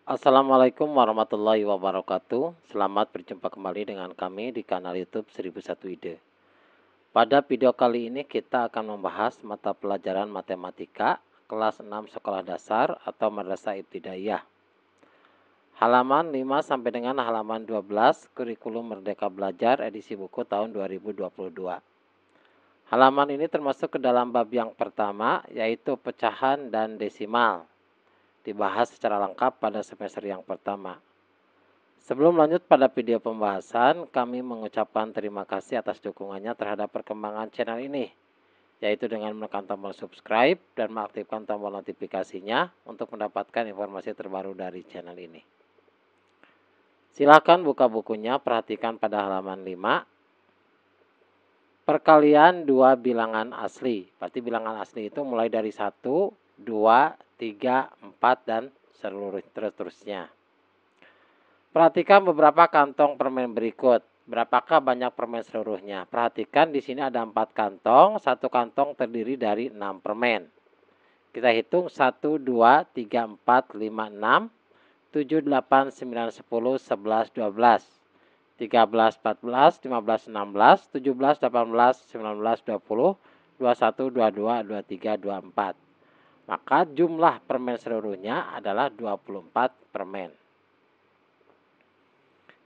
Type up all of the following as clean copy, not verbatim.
Assalamualaikum warahmatullahi wabarakatuh. Selamat berjumpa kembali dengan kami di kanal YouTube 1001 Ide. Pada video kali ini kita akan membahas mata pelajaran matematika kelas 6 sekolah dasar atau madrasah ibtidaiyah. Halaman 5 sampai dengan halaman 12 kurikulum Merdeka Belajar edisi buku tahun 2022. Halaman ini termasuk ke dalam bab yang pertama, yaitu pecahan dan desimal. Dibahas secara lengkap pada semester yang pertama. Sebelum lanjut pada video pembahasan, kami mengucapkan terima kasih atas dukungannya terhadap perkembangan channel ini, yaitu dengan menekan tombol subscribe dan mengaktifkan tombol notifikasinya untuk mendapatkan informasi terbaru dari channel ini. Silakan buka bukunya, perhatikan pada halaman 5. Perkalian dua bilangan asli. Berarti bilangan asli itu mulai dari 1, 2, 3, 4, dan seterusnya. Perhatikan beberapa kantong permen berikut. Berapakah banyak permen seluruhnya? Perhatikan di sini ada 4 kantong. Satu kantong terdiri dari 6 permen. Kita hitung 1, 2, 3, 4, 5, 6, 7, 8, 9, 10, 11, 12. 13, 14, 15, 16, 17, 18, 19, 20, 21, 22, 23, 24. Maka jumlah permen seluruhnya adalah 24 permen.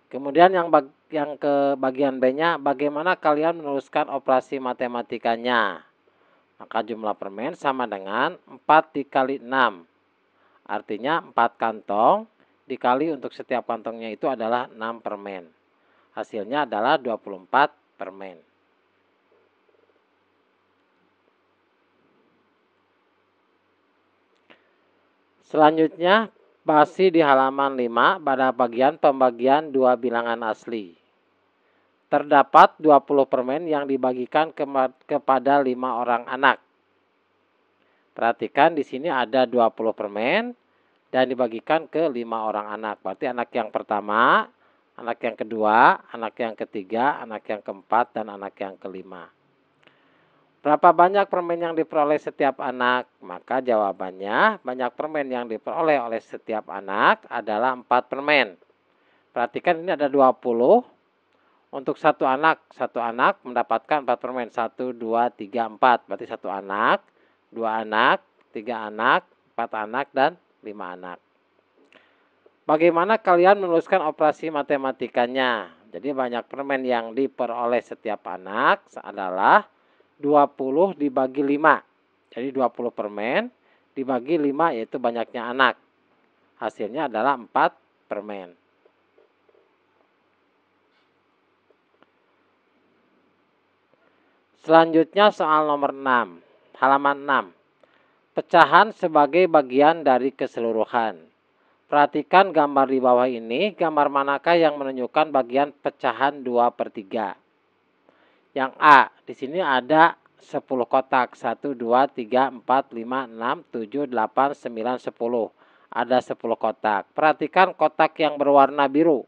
Kemudian yang ke bagian B-nya, bagaimana kalian menuliskan operasi matematikanya? Maka jumlah permen sama dengan 4 dikali 6. Artinya 4 kantong dikali untuk setiap kantongnya itu adalah 6 permen. Hasilnya adalah 24 permen. Selanjutnya, masih di halaman 5 pada bagian pembagian dua bilangan asli. Terdapat 20 permen yang dibagikan kepada 5 orang anak. Perhatikan di sini ada 20 permen dan dibagikan ke 5 orang anak. Berarti anak yang pertama, anak yang kedua, anak yang ketiga, anak yang keempat, dan anak yang kelima. Berapa banyak permen yang diperoleh setiap anak? Maka jawabannya, banyak permen yang diperoleh oleh setiap anak adalah 4 permen. Perhatikan ini ada 20. Untuk satu anak mendapatkan 4 permen. 1, 2, 3, 4. Berarti satu anak, 2 anak, 3 anak, 4 anak, dan 5 anak. Bagaimana kalian menuliskan operasi matematikanya? Jadi banyak permen yang diperoleh setiap anak adalah 20 dibagi 5. Jadi 20 permen dibagi 5 yaitu banyaknya anak. Hasilnya adalah 4 permen. Selanjutnya soal nomor 6. Halaman 6. Pecahan sebagai bagian dari keseluruhan. Perhatikan gambar di bawah ini. Gambar manakah yang menunjukkan bagian pecahan 2/3? Yang A, di sini ada 10 kotak. 1, 2, 3, 4, 5, 6, 7, 8, 9, 10. Ada 10 kotak. Perhatikan kotak yang berwarna biru.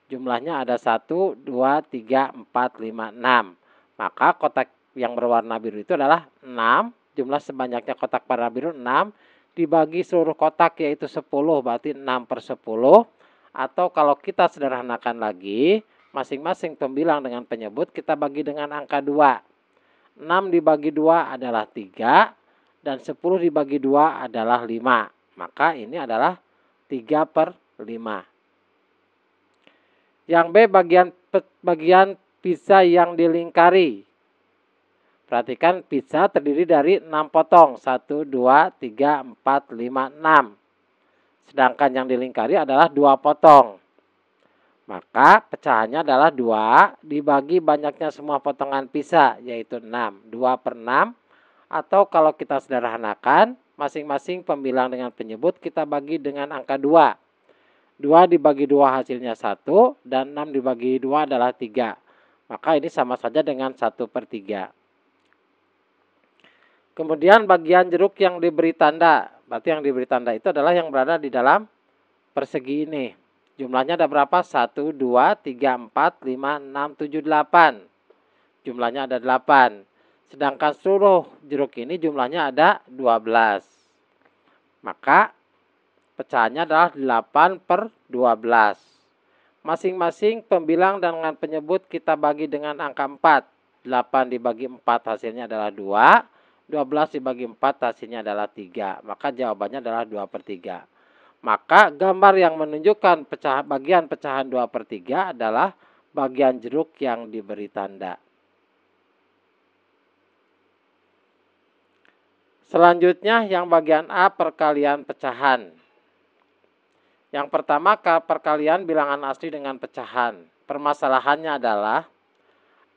Jumlahnya ada 1, 2, 3, 4, 5, 6. Maka kotak yang berwarna biru itu adalah 6. Jumlah sebanyaknya kotak warna biru 6. Dibagi seluruh kotak yaitu 10. Berarti 6/10. Atau kalau kita sederhanakan lagi, masing-masing pembilang dengan penyebut kita bagi dengan angka 2. 6 dibagi 2 adalah 3. Dan 10 dibagi 2 adalah 5. Maka ini adalah 3/5. Yang B, bagian pizza yang dilingkari. Perhatikan pizza terdiri dari 6 potong. 1, 2, 3, 4, 5, 6. Sedangkan yang dilingkari adalah 2 potong. Maka pecahannya adalah 2 dibagi banyaknya semua potongan pizza yaitu 6. 2/6. Atau kalau kita sederhanakan, masing-masing pembilang dengan penyebut kita bagi dengan angka 2. 2 dibagi 2 hasilnya 1 dan 6 dibagi 2 adalah 3. Maka ini sama saja dengan 1/3. Kemudian bagian jeruk yang diberi tanda. Berarti yang diberi tanda itu adalah yang berada di dalam persegi ini. Jumlahnya ada berapa? 1, 2, 3, 4, 5, 6, 7, 8. Jumlahnya ada 8. Sedangkan seluruh jeruk ini jumlahnya ada 12. Maka Pecahannya adalah 8 per 12. Masing-masing pembilang dengan penyebut kita bagi dengan angka 4. 8 dibagi 4 hasilnya adalah 2. 12 dibagi 4 hasilnya adalah 3. Maka jawabannya adalah 2 per 3. Maka gambar yang menunjukkan bagian pecahan 2 per 3 adalah bagian jeruk yang diberi tanda. Selanjutnya yang bagian A, perkalian pecahan. Yang pertama, perkalian bilangan asli dengan pecahan. Permasalahannya adalah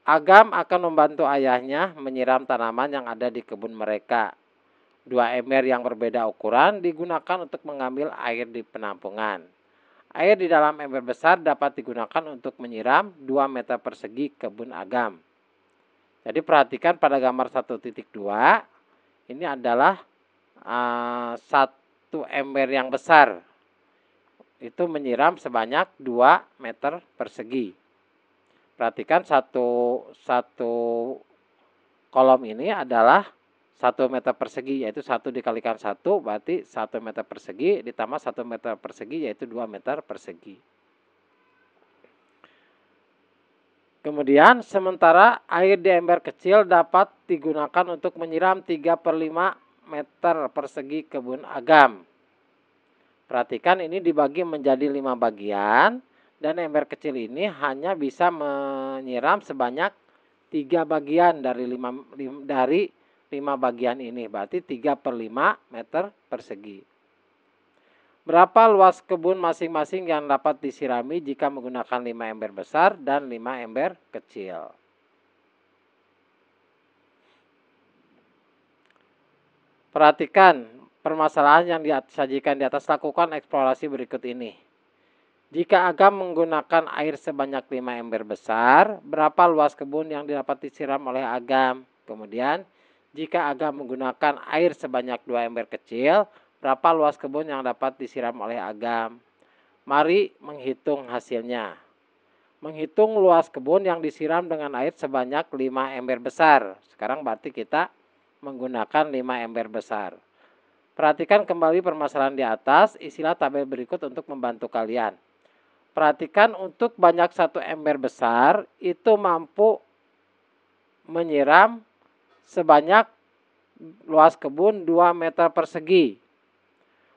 Agam akan membantu ayahnya menyiram tanaman yang ada di kebun mereka. 2 ember yang berbeda ukuran digunakan untuk mengambil air di penampungan. Air di dalam ember besar dapat digunakan untuk menyiram 2 meter persegi kebun Agam. Jadi perhatikan pada gambar 1.2, ini adalah satu ember yang besar. Itu menyiram sebanyak 2 meter persegi. Perhatikan satu kolom ini adalah 1 meter persegi, yaitu 1 dikalikan 1 berarti 1 meter persegi ditambah 1 meter persegi yaitu 2 meter persegi. Kemudian sementara air di ember kecil dapat digunakan untuk menyiram 3 per 5 meter persegi kebun Agam. Perhatikan ini dibagi menjadi 5 bagian dan ember kecil ini hanya bisa menyiram sebanyak 3 bagian dari 5 bagian ini. Berarti 3 per 5 meter persegi. Berapa luas kebun masing-masing yang dapat disirami jika menggunakan 5 ember besar dan 5 ember kecil? Perhatikan permasalahan yang disajikan di atas, lakukan eksplorasi berikut ini. Jika Agam menggunakan air sebanyak 5 ember besar, berapa luas kebun yang dapat disiram oleh Agam? Kemudian, jika Agam menggunakan air sebanyak 2 ember kecil, berapa luas kebun yang dapat disiram oleh Agam? Mari menghitung hasilnya. Menghitung luas kebun yang disiram dengan air sebanyak 5 ember besar. Sekarang berarti kita menggunakan 5 ember besar. Perhatikan kembali permasalahan di atas, isilah tabel berikut untuk membantu kalian. Perhatikan untuk banyak 1 ember besar itu mampu menyiram sebanyak luas kebun 2 meter persegi.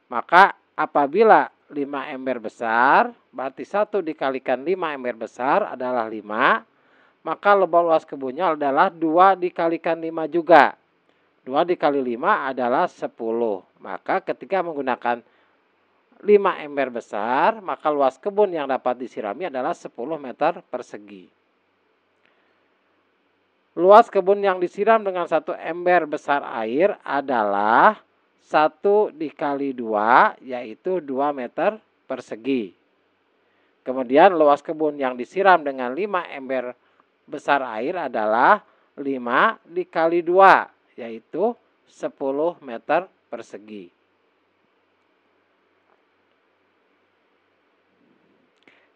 Maka apabila 5 ember besar, berarti 1 dikalikan 5 ember besar adalah 5, maka luas kebunnya adalah 2 dikalikan 5 juga. 2 dikali 5 adalah 10. Maka ketika menggunakan 5 ember besar, maka luas kebun yang dapat disirami adalah 10 meter persegi. Luas kebun yang disiram dengan 1 ember besar air adalah 1 dikali 2, yaitu 2 meter persegi. Kemudian luas kebun yang disiram dengan 5 ember besar air adalah 5 dikali 2, yaitu 10 meter persegi.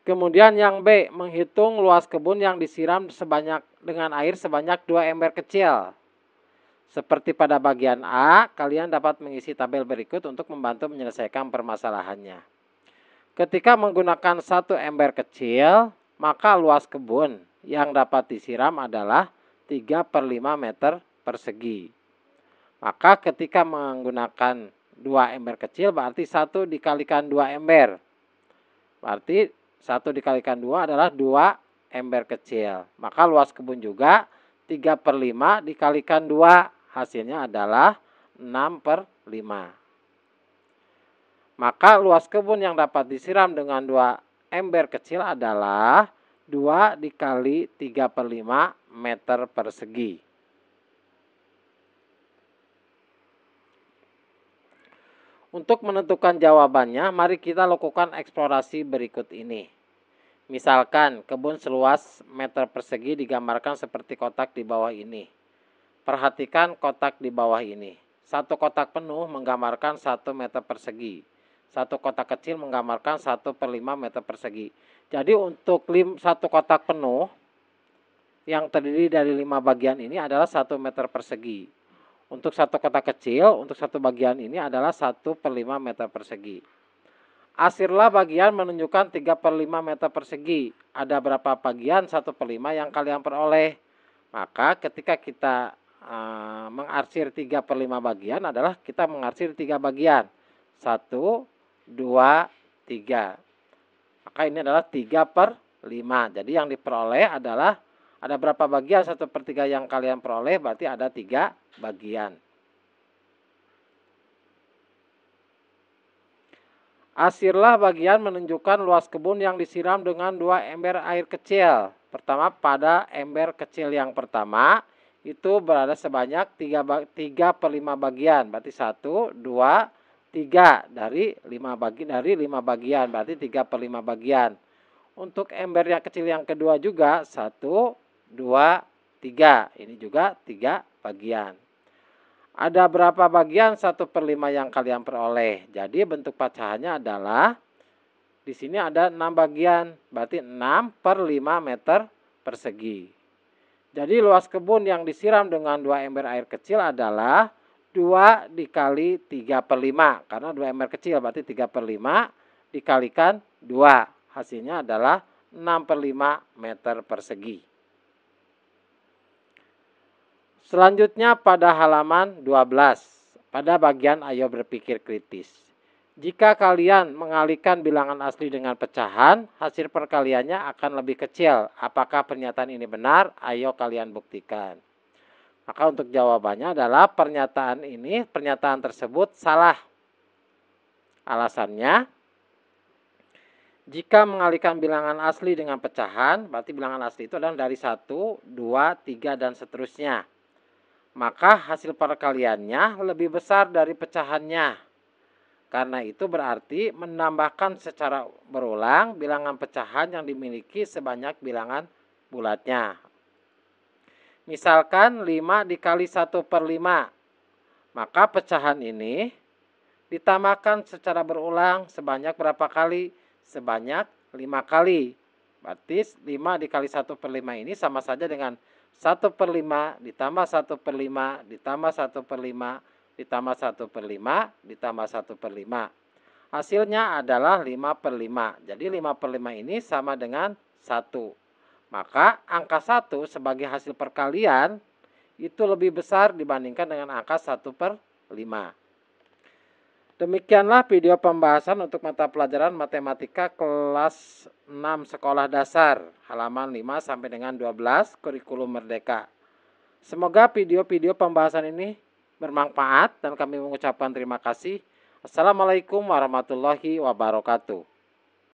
Kemudian yang B, menghitung luas kebun yang disiram dengan air sebanyak 2 ember kecil. Seperti pada bagian A, kalian dapat mengisi tabel berikut untuk membantu menyelesaikan permasalahannya. Ketika menggunakan 1 ember kecil, maka luas kebun yang dapat disiram adalah 3 per 5 meter persegi. Maka ketika menggunakan 2 ember kecil berarti 1 dikalikan 2 ember. Berarti 1 dikalikan 2 adalah 2 ember kecil. Maka luas kebun juga 3 per 5 dikalikan 2. Hasilnya adalah 6 per 5. Maka luas kebun yang dapat disiram dengan 2 ember kecil adalah 2 dikali 3 per 5 meter persegi. Untuk menentukan jawabannya, mari kita lakukan eksplorasi berikut ini. Misalkan kebun seluas meter persegi digambarkan seperti kotak di bawah ini. Perhatikan kotak di bawah ini. Satu kotak penuh menggambarkan 1 meter persegi. Satu kotak kecil menggambarkan 1 per 5 meter persegi. Jadi untuk satu kotak penuh yang terdiri dari 5 bagian ini adalah 1 meter persegi. Untuk satu kotak kecil, untuk satu bagian ini adalah 1 per 5 meter persegi. Arsirlah bagian menunjukkan 3/5 meter persegi. Ada berapa bagian 1/5 yang kalian peroleh? Maka ketika kita mengarsir 3/5 bagian adalah kita mengarsir 3 bagian. 1, 2, 3. Maka ini adalah 3/5. Jadi yang diperoleh adalah ada berapa bagian 1/3 yang kalian peroleh, berarti ada 3 bagian. Arsirlah bagian menunjukkan luas kebun yang disiram dengan 2 ember air kecil. Pertama, pada ember kecil yang pertama itu berada sebanyak 3/5 bagian. Berarti 1, 2, 3 dari 5 bagian. Berarti 3/5 bagian. Untuk ember yang kecil yang kedua juga 1, 2, 3. Ini juga 3 bagian. Ada berapa bagian 1/5 yang kalian peroleh? Jadi bentuk pecahannya adalah di sini ada 6 bagian, berarti 6/5 meter persegi. Jadi luas kebun yang disiram dengan 2 ember air kecil adalah 2 dikali 3/5. Karena 2 ember kecil berarti 3/5 dikalikan 2. Hasilnya adalah 6/5 meter persegi. Selanjutnya pada halaman 12, pada bagian ayo berpikir kritis. Jika kalian mengalihkan bilangan asli dengan pecahan, hasil perkaliannya akan lebih kecil. Apakah pernyataan ini benar? Ayo kalian buktikan. Maka untuk jawabannya adalah pernyataan tersebut salah. Alasannya, jika mengalihkan bilangan asli dengan pecahan, berarti bilangan asli itu adalah dari 1, 2, 3, dan seterusnya. Maka hasil perkaliannya lebih besar dari pecahannya. Karena itu berarti menambahkan secara berulang bilangan pecahan yang dimiliki sebanyak bilangan bulatnya. Misalkan 5 dikali 1/5. Maka pecahan ini ditambahkan secara berulang sebanyak berapa kali? Sebanyak 5 kali. Berarti 5 dikali 1/5 ini sama saja dengan 1/5 ditambah 1/5 ditambah 1/5 ditambah 1/5 ditambah 1/5. Hasilnya adalah 5/5. Jadi 5/5 ini sama dengan 1. Maka angka 1 sebagai hasil perkalian itu lebih besar dibandingkan dengan angka 1/5. Demikianlah video pembahasan untuk mata pelajaran matematika kelas 6 sekolah dasar halaman 5 sampai dengan 12 kurikulum merdeka. Semoga video-video pembahasan ini bermanfaat dan kami mengucapkan terima kasih. Assalamualaikum warahmatullahi wabarakatuh.